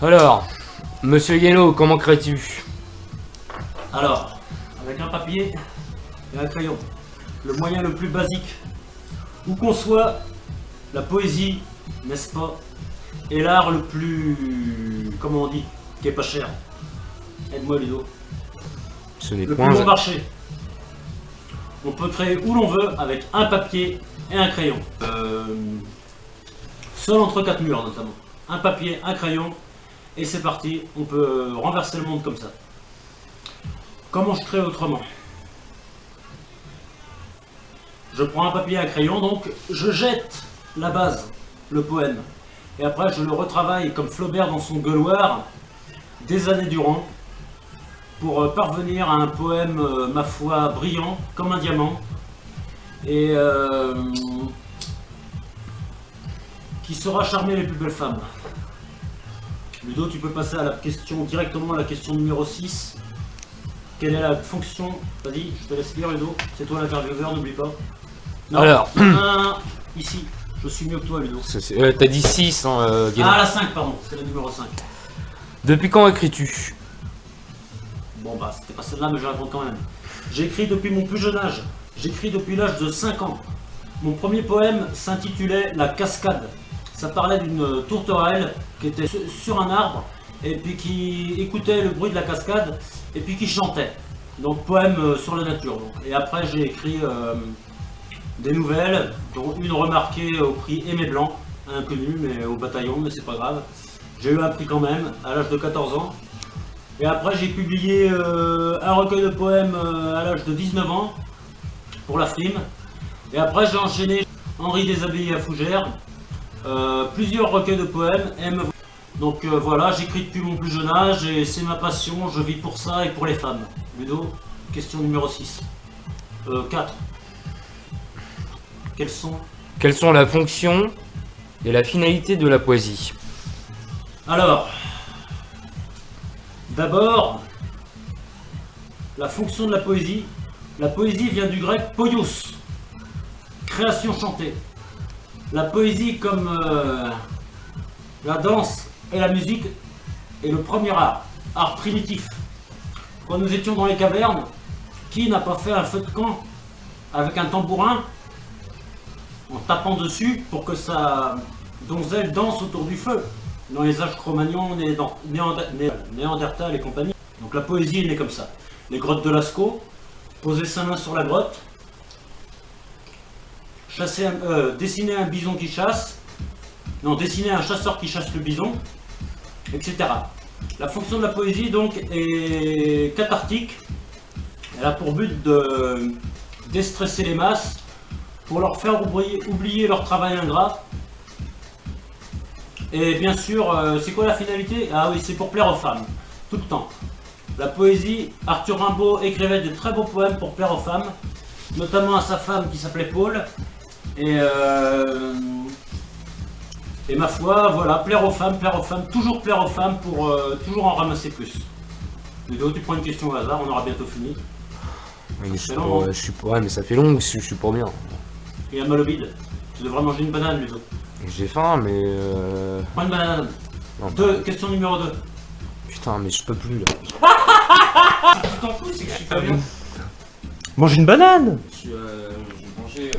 Alors, Monsieur Yellow, comment crées-tu? Alors, avec un papier et un crayon, le moyen le plus basique, où qu'on soit, la poésie, n'est-ce pas, est l'art le plus, comment on dit, qui est pas cher. Aide-moi Ludo. Ce n'est Le point... plus bon marché. On peut créer où l'on veut avec un papier et un crayon. Seul entre quatre murs notamment. Un papier, un crayon, et c'est parti. On peut renverser le monde comme ça. Comment je crée autrement? Je prends un papier et un crayon, donc je jette la base, le poème. Et après je le retravaille comme Flaubert dans son gueuloir, des années durant, pour parvenir à un poème, ma foi, brillant, comme un diamant, et qui saura charmer les plus belles femmes. Ludo, tu peux passer à la question, directement à la question numéro 6. Quelle est la fonction? Vas-y, je te laisse lire Ludo, c'est toi l'intervieweur, n'oublie pas. Non, Alors, ici, je suis mieux que toi Ludo. t'as dit 6, hein, Guénon. Ah, la 5, pardon, c'est la numéro 5. Depuis quand écris-tu? Bon bah, c'était pas celle-là, mais je raconte quand même. J'écris depuis mon plus jeune âge. J'écris depuis l'âge de 5 ans. Mon premier poème s'intitulait La Cascade. Ça parlait d'une tourterelle qui était sur un arbre et puis qui écoutait le bruit de la cascade et puis qui chantait. Donc poème sur la nature. Donc. Et après j'ai écrit des nouvelles, dont une remarquée au prix Aimé Blanc, inconnu mais au bataillon, mais c'est pas grave. J'ai eu un prix quand même à l'âge de 14 ans. Et après j'ai publié un recueil de poèmes à l'âge de 19 ans pour la Frime. Et après j'ai enchaîné Henri Déshabillé à Fougères, plusieurs recueils de poèmes. Donc voilà, j'écris depuis mon plus jeune âge et c'est ma passion, je vis pour ça et pour les femmes. Ludo, question numéro 6. 4. Quelles sont la fonction et la finalité de la poésie? Alors, d'abord, la fonction de la poésie. La poésie vient du grec poios, création chantée. La poésie, comme la danse et la musique, est le premier art primitif. Quand nous étions dans les cavernes, qui n'a pas fait un feu de camp avec un tambourin en tapant dessus pour que sa donzelle danse autour du feu? Dans les âges Cro-Magnon, Néandertal et compagnie. Donc la poésie est née comme ça. Les grottes de Lascaux, poser sa main sur la grotte, dessiner un bison qui chasse, non, dessiner un chasseur qui chasse le bison, etc. La fonction de la poésie donc est cathartique. Elle a pour but de déstresser les masses, pour leur faire oublier leur travail ingrat. Et bien sûr, c'est quoi la finalité? Ah oui, c'est pour plaire aux femmes, tout le temps. La poésie, Arthur Rimbaud écrivait de très beaux poèmes pour plaire aux femmes, notamment à sa femme qui s'appelait Paul. Et ma foi, voilà, plaire aux femmes, toujours plaire aux femmes pour toujours en ramasser plus. Ludo, tu prends une question au hasard, on aura bientôt fini. Ouais, mais ouais, mais ça fait long, je suis pas bien. Et un mal au bide. Tu devrais manger une banane, Ludo. J'ai faim, mais Prends une banane. Non. Question numéro 2. Putain, mais je peux plus là. Tu t'en fous, c'est que je suis pas bien. Mange une banane. Je vais manger.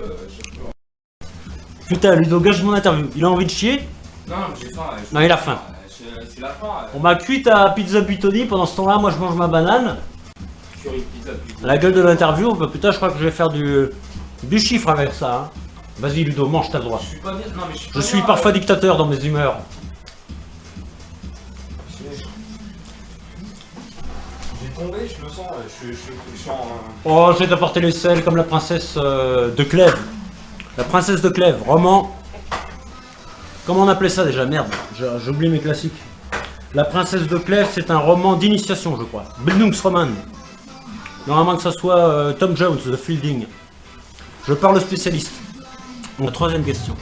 Putain, Ludo, gage mon interview. Il a envie de chier? Non, j'ai faim. Non, il a faim. C'est la faim. On m'a cuit ta pizza Buitoni, pendant ce temps-là, moi je mange ma banane. La gueule de l'interview, bah, putain, je crois que je vais faire du chiffre avec ça. Hein. Vas-y, Ludo, mange, t'as le droit. Je suis pas bien. Non, mais Je suis parfois dictateur dans mes humeurs. J'ai tombé, je me sens. Je suis en. Oh, je vais t'apporter les sels comme la princesse de Clèves. La princesse de Clèves, roman. Comment on appelait ça déjà? Merde, j'oublie mes classiques. La princesse de Clèves, c'est un roman d'initiation, je crois. Bildungsroman. Normalement que ça soit Tom Jones de Fielding. Je parle au spécialiste. La troisième question.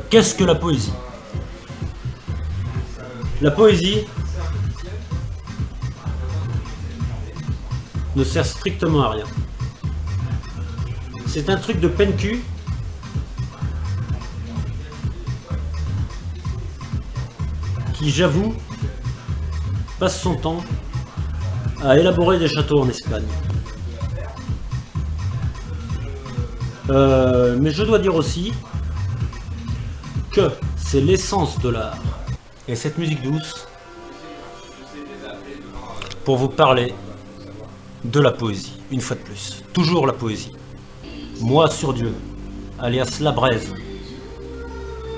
Qu'est-ce que la poésie? La poésie ne sert strictement à rien. C'est un truc de peine-cul qui, j'avoue, passe son temps à élaborer des châteaux en Espagne. Mais je dois dire aussi que c'est l'essence de l'art. Et cette musique douce pour vous parler de la poésie, une fois de plus. Toujours la poésie. Moi sur Dieu, alias La Braise,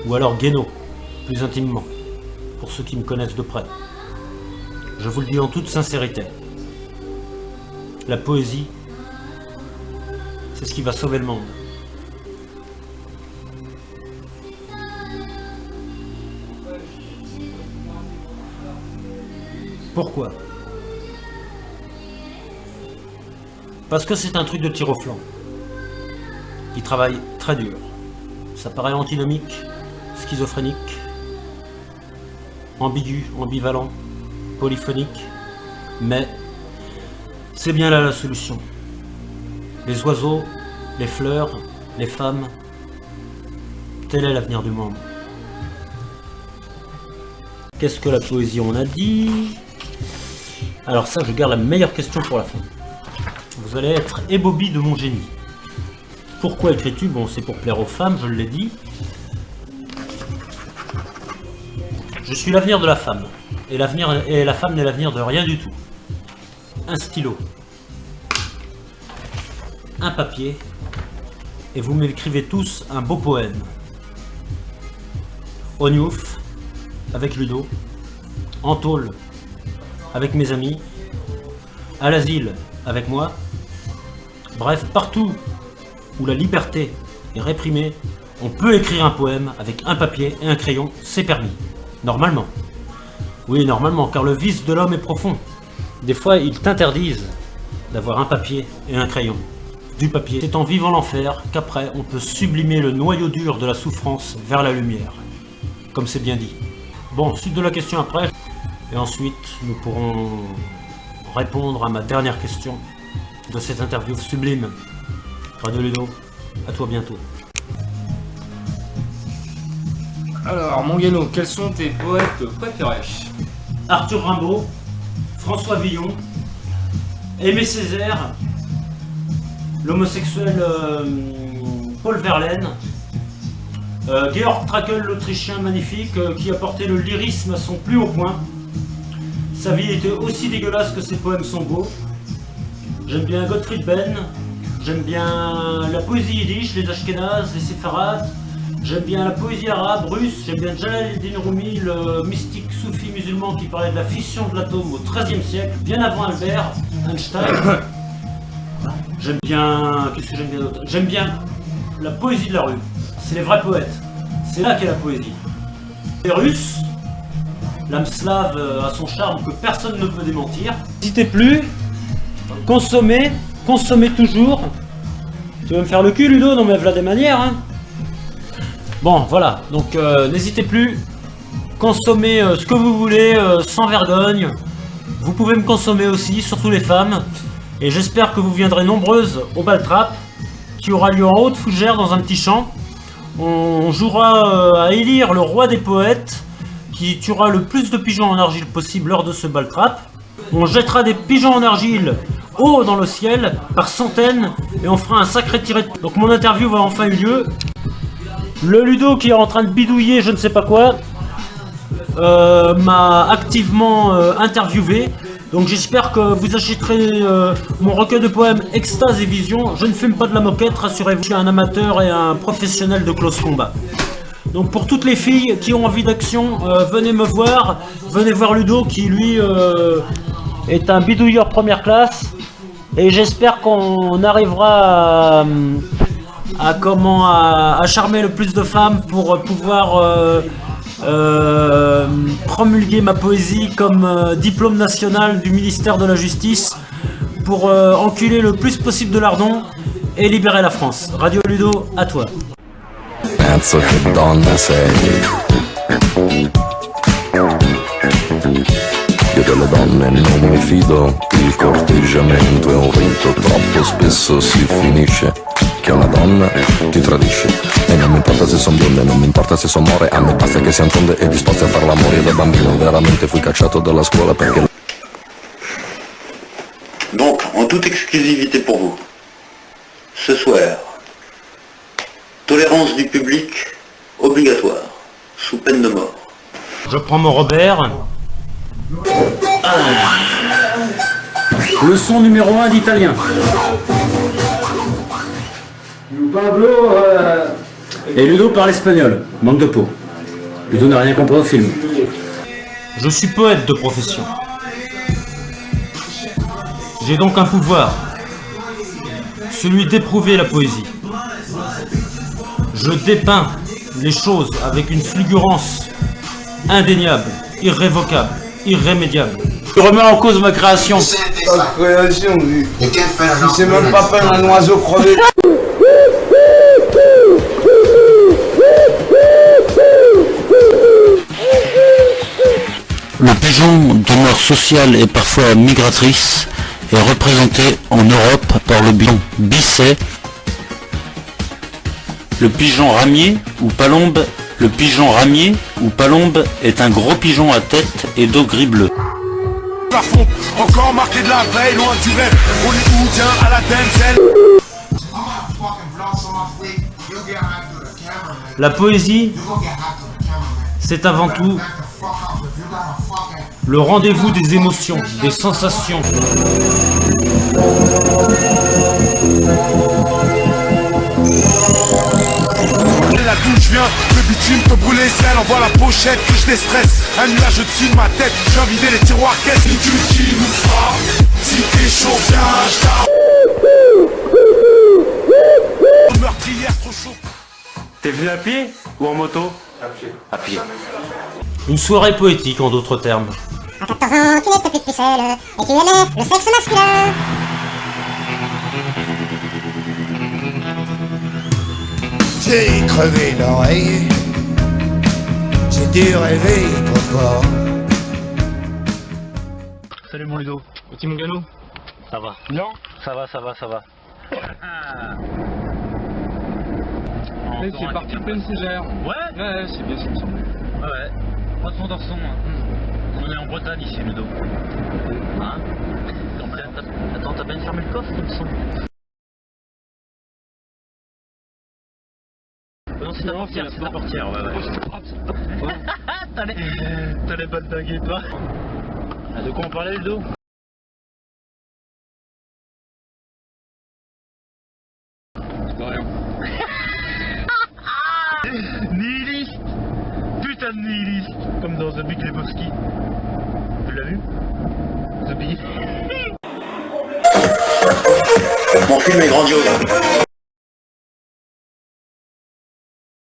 ou alors Guénaud, plus intimement, pour ceux qui me connaissent de près. Je vous le dis en toute sincérité. La poésie, c'est ce qui va sauver le monde. Pourquoi? Parce que c'est un truc de tir au flanc. Il travaille très dur. Ça paraît antinomique, schizophrénique, ambigu, ambivalent, polyphonique, mais c'est bien là la solution. Les oiseaux, les fleurs, les femmes, tel est l'avenir du monde. Qu'est-ce que la poésie, on a dit? Alors ça, je garde la meilleure question pour la fin. Vous allez être ébobis de mon génie. Pourquoi écris-tu? Bon, c'est pour plaire aux femmes, je l'ai dit. Je suis l'avenir de la femme. Et la femme n'est l'avenir de rien du tout. Un stylo. Un papier. Et vous m'écrivez tous un beau poème. Au Newf, avec Ludo. En tôle, avec mes amis. À l'asile, avec moi. Bref, partout où la liberté est réprimée, on peut écrire un poème avec un papier et un crayon, c'est permis. Normalement. Oui, normalement, car le vice de l'homme est profond. Des fois, ils t'interdisent d'avoir un papier et un crayon. Du papier, c'est en vivant l'enfer qu'après, on peut sublimer le noyau dur de la souffrance vers la lumière. Comme c'est bien dit. Bon, suite de la question après. Et ensuite, nous pourrons répondre à ma dernière question de cette interview sublime. Radio Ludo, à toi bientôt. Alors, mon Guénaud, quels sont tes poètes préférés? Arthur Rimbaud, François Villon, Aimé Césaire, l'homosexuel Paul Verlaine, Georg Trakl, l'Autrichien magnifique, qui a porté le lyrisme à son plus haut point. Sa vie était aussi dégueulasse que ses poèmes sont beaux. J'aime bien Gottfried Benn, j'aime bien la poésie yiddish, les ashkénazes, les séfarades. J'aime bien la poésie arabe, russe, j'aime bien Jalal-ed-Din Rumi, le mystique soufi musulman qui parlait de la fission de l'atome au XIIIe siècle, bien avant Albert Einstein. J'aime bien... Qu'est-ce que j'aime bien d'autre? J'aime bien la poésie de la rue. C'est les vrais poètes. C'est là qu'est la poésie. Les Russes, l'âme slave a son charme que personne ne peut démentir. N'hésitez plus, consommez toujours. Tu veux me faire le cul, Ludo? Non mais voilà des manières, hein. Bon, voilà, donc n'hésitez plus, consommez ce que vous voulez, sans vergogne. Vous pouvez me consommer aussi, surtout les femmes. Et j'espère que vous viendrez nombreuses au Baltrap, qui aura lieu en haute fougère dans un petit champ. On jouera à élire le roi des poètes, qui tuera le plus de pigeons en argile possible lors de ce Baltrap. On jettera des pigeons en argile haut dans le ciel, par centaines, et on fera un sacré tiré. Donc mon interview va enfin eu lieu. Le Ludo qui est en train de bidouiller je ne sais pas quoi m'a activement interviewé. Donc j'espère que vous achèterez mon recueil de poèmes Extase et Vision. Je ne fume pas de la moquette, rassurez-vous, je suis un amateur et un professionnel de close combat. Donc pour toutes les filles qui ont envie d'action, venez me voir, venez voir Ludo qui lui est un bidouilleur première classe. Et j'espère qu'on arrivera à charmer le plus de femmes pour pouvoir promulguer ma poésie comme diplôme national du ministère de la Justice pour enculer le plus possible de lardons et libérer la France. Radio Ludo, à toi. Cazzo che donna sei. Io delle donne non mi fido, il corteggiamento è un rito, troppo spesso si finisce che una donna ti tradisce. E non mi importa se son bionde, non mi importa se son more, a me basta che sian tonde e disposte a far l'amore. Da bambino veramente fui cacciato dalla scuola perché Donc, en toute exclusivité pour vous, ce soir, tolérance du public obligatoire, sous peine de mort. Je prends mon Robert. Leçon numéro 1 d'italien. Et Ludo parle espagnol. Manque de peau. Ludo n'a rien compris au film. Je suis poète de profession. J'ai donc un pouvoir. Celui d'éprouver la poésie. Je dépeins les choses avec une fulgurance indéniable, irrévocable, irrémédiable. Je remets en cause ma création. Ta création, lui. Tu sais même pas peindre un oiseau crevé. Le pigeon, d'humeur sociale et parfois migratrice, est représenté en Europe par le pigeon bisset, le pigeon ramier ou palombe. Le pigeon ramier ou palombe est un gros pigeon à tête et dos gris-bleu. La fonte, encore marqué de la veille, loin du rêve, hollywoodien à la denzel. La poésie, c'est avant tout le rendez-vous des émotions, des sensations. La douche vient, le bitume peut brûler les ailes, envoie la pochette que je déstresse. Un nuage au-dessus de ma tête, j'ai vidé les tiroirs, qu'est-ce que tu qui nous fera? Si t'es chaud, viens, je meurtrière trop chaud. T'es venu à pied ou en moto? À pied. À pied. Une soirée poétique en d'autres termes. À 14 ans, tu n'étais plus de pucelle, et tu aimais le sexe masculin. J'ai crevé l'oreille. J'ai dû rêver trop fort. Salut mon Ludo. Petit Mongano. Ça va? Non. Ça va. C'est parti pleine fougère. Ouais, C'est bien ça me semble. ouais. Pas de son d'orson. On est en Bretagne ici, Ludo. Hein? Attends, t'as bien fermé le coffre, il me semble. Non, c'est la portière, ouais. T'as les balles dinguées, toi. Ah, de quoi on parlait, Ludo? Rien. Nihiliste! Putain de nihiliste! Comme dans The Big Lebowski. Tu l'as vu? The Big. Mon film est grandiose.